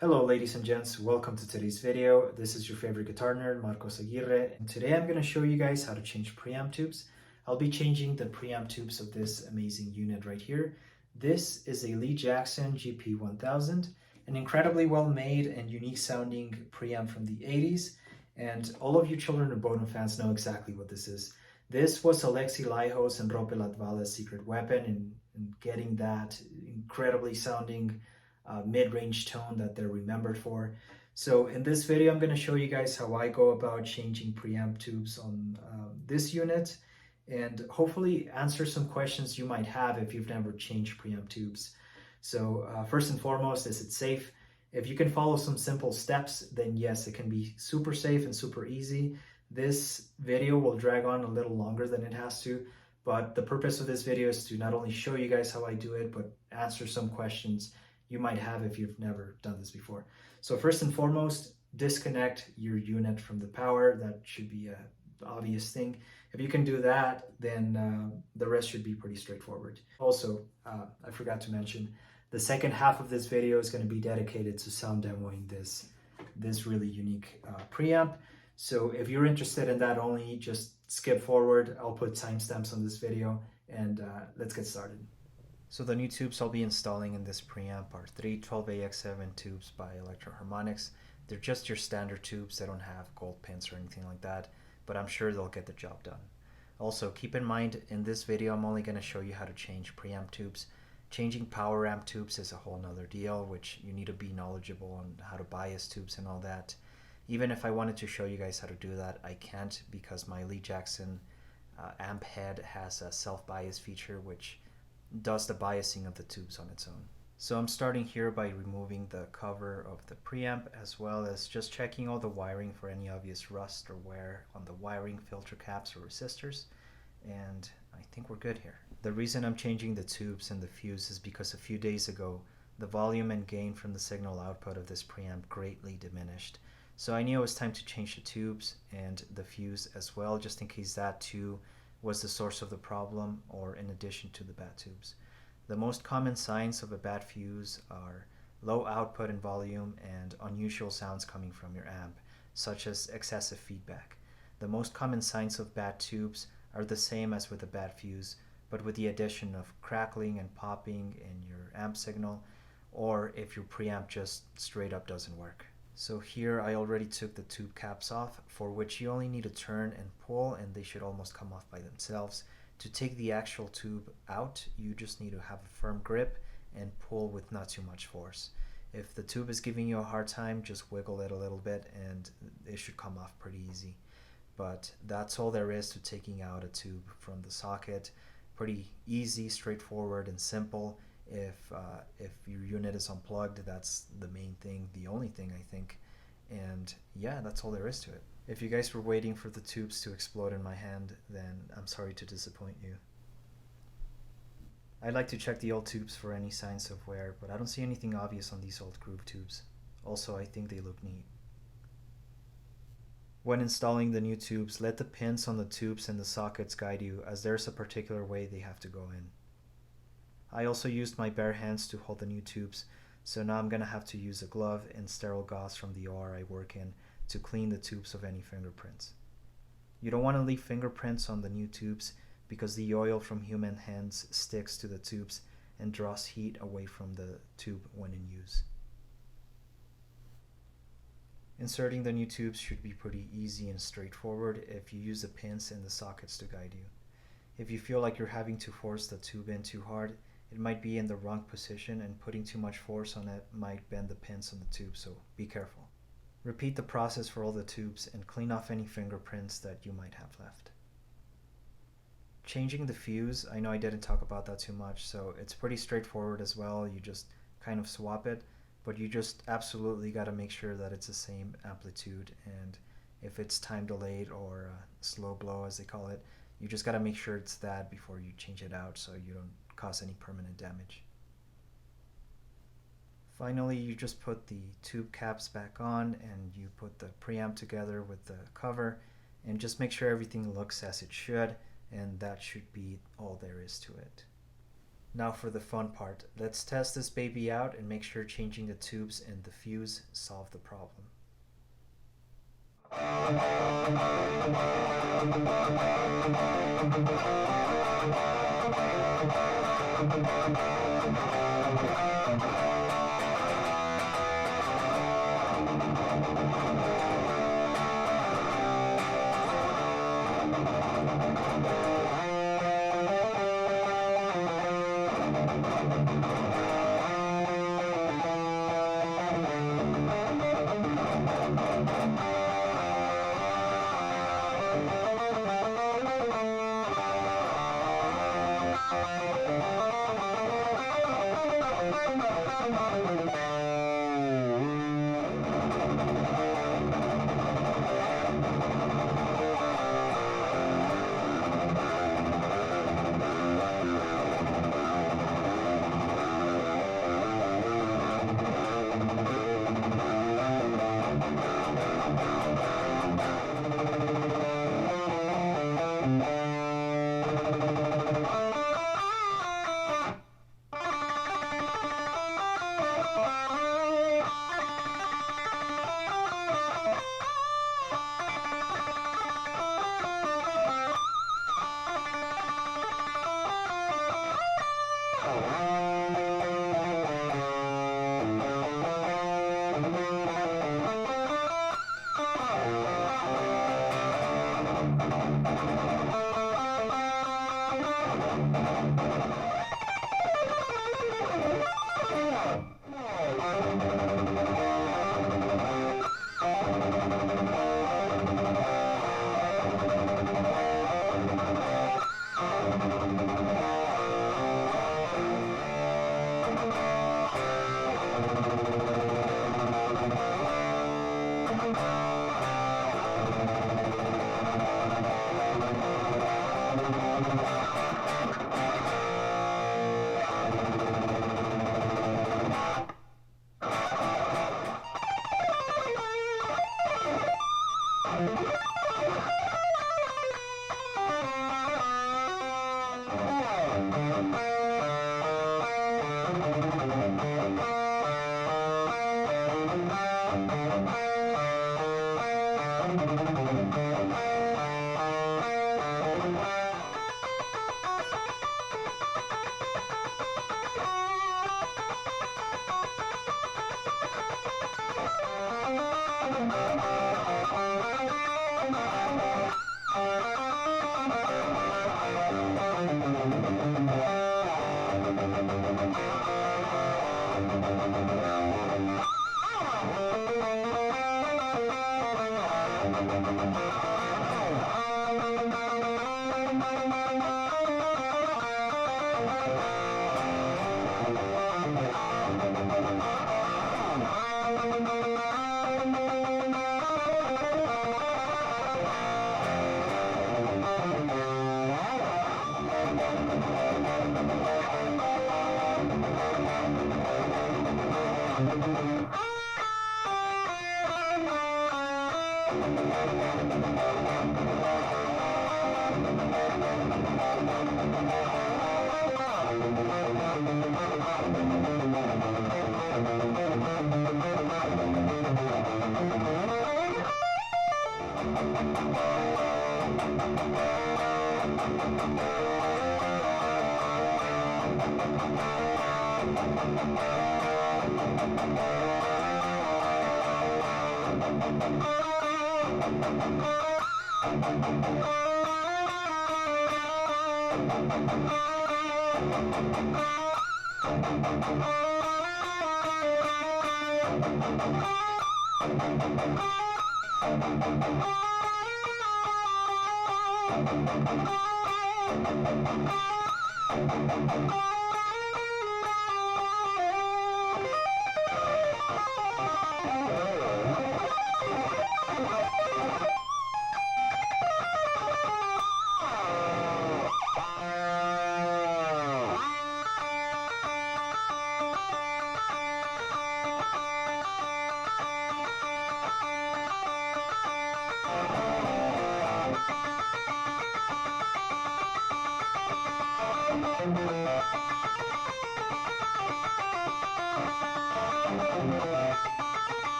Hello ladies and gents, welcome to today's video. This is your favorite guitar nerd, Marcos Aguirre, and today I'm going to show you guys how to change preamp tubes. I'll be changing the preamp tubes of this amazing unit right here. This is a Lee Jackson GP-1000, an incredibly well made and unique sounding preamp from the 80s, and all of you children of Bodom fans know exactly what this is. This was Alexi Laiho's and Rope Latvala's secret weapon in getting that incredibly sounding mid-range tone that they're remembered for. So in this video, I'm going to show you guys how I go about changing preamp tubes on this unit and hopefully answer some questions you might have if you've never changed preamp tubes. So first and foremost, is it safe? If you can follow some simple steps, then yes, it can be super safe and super easy. This video will drag on a little longer than it has to, but the purpose of this video is to not only show you guys how I do it, but answer some questions you might have if you've never done this before. So first and foremost, disconnect your unit from the power. That should be an obvious thing. If you can do that, then the rest should be pretty straightforward. Also, I forgot to mention, the second half of this video is going to be dedicated to sound demoing this really unique preamp. So if you're interested in that only, just skip forward. I'll put timestamps on this video, and let's get started. So the new tubes I'll be installing in this preamp are three 12AX7 tubes by Electro Harmonics. They're just your standard tubes. They don't have gold pins or anything like that, but I'm sure they'll get the job done. Also, keep in mind, in this video I'm only going to show you how to change preamp tubes. Changing power amp tubes is a whole nother deal, which you need to be knowledgeable on how to bias tubes and all that. Even if I wanted to show you guys how to do that, I can't, because my Lee Jackson amp head has a self-bias feature which does the biasing of the tubes on its own. So I'm starting here by removing the cover of the preamp, as well as just checking all the wiring for any obvious rust or wear on the wiring, filter caps, or resistors, and I think we're good here. The reason I'm changing the tubes and the fuse is because a few days ago the volume and gain from the signal output of this preamp greatly diminished. So I knew it was time to change the tubes and the fuse as well, just in case that too was the source of the problem, or in addition to the bad tubes. The most common signs of a bad fuse are low output in volume and unusual sounds coming from your amp, such as excessive feedback. The most common signs of bad tubes are the same as with a bad fuse, but with the addition of crackling and popping in your amp signal, or if your preamp just straight up doesn't work. So here I already took the tube caps off, for which you only need to turn and pull and they should almost come off by themselves. To take the actual tube out, you just need to have a firm grip and pull with not too much force. If the tube is giving you a hard time, just wiggle it a little bit and it should come off pretty easy. But that's all there is to taking out a tube from the socket. Pretty easy, straightforward, and simple. If your unit is unplugged, that's the main thing, the only thing I think. And yeah, that's all there is to it. If you guys were waiting for the tubes to explode in my hand, then I'm sorry to disappoint you. I'd like to check the old tubes for any signs of wear, but I don't see anything obvious on these old groove tubes. Also, I think they look neat. When installing the new tubes, let the pins on the tubes and the sockets guide you, as there's a particular way they have to go in. I also used my bare hands to hold the new tubes, so now I'm going to have to use a glove and sterile gauze from the OR I work in to clean the tubes of any fingerprints. You don't want to leave fingerprints on the new tubes because the oil from human hands sticks to the tubes and draws heat away from the tube when in use. Inserting the new tubes should be pretty easy and straightforward if you use the pins and the sockets to guide you. If you feel like you're having to force the tube in too hard, it might be in the wrong position, and putting too much force on it might bend the pins on the tube, so be careful. Repeat the process for all the tubes and clean off any fingerprints that you might have left. Changing the fuse, I know I didn't talk about that too much, so it's pretty straightforward as well. You just kind of swap it, but you just absolutely got to make sure that it's the same amplitude, and if it's time delayed or slow blow as they call it, you just got to make sure it's that before you change it out so you don't cause any permanent damage. Finally, you just put the tube caps back on and you put the preamp together with the cover and just make sure everything looks as it should, and that should be all there is to it. Now for the fun part. Let's test this baby out and make sure changing the tubes and the fuse solve the problem.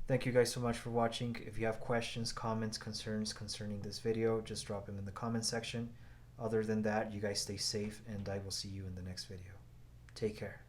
Thank you guys so much for watching. If you have questions, comments, concerns concerning this video, just drop them in the comment section. Other than that, you guys stay safe, and I will see you in the next video. Take care.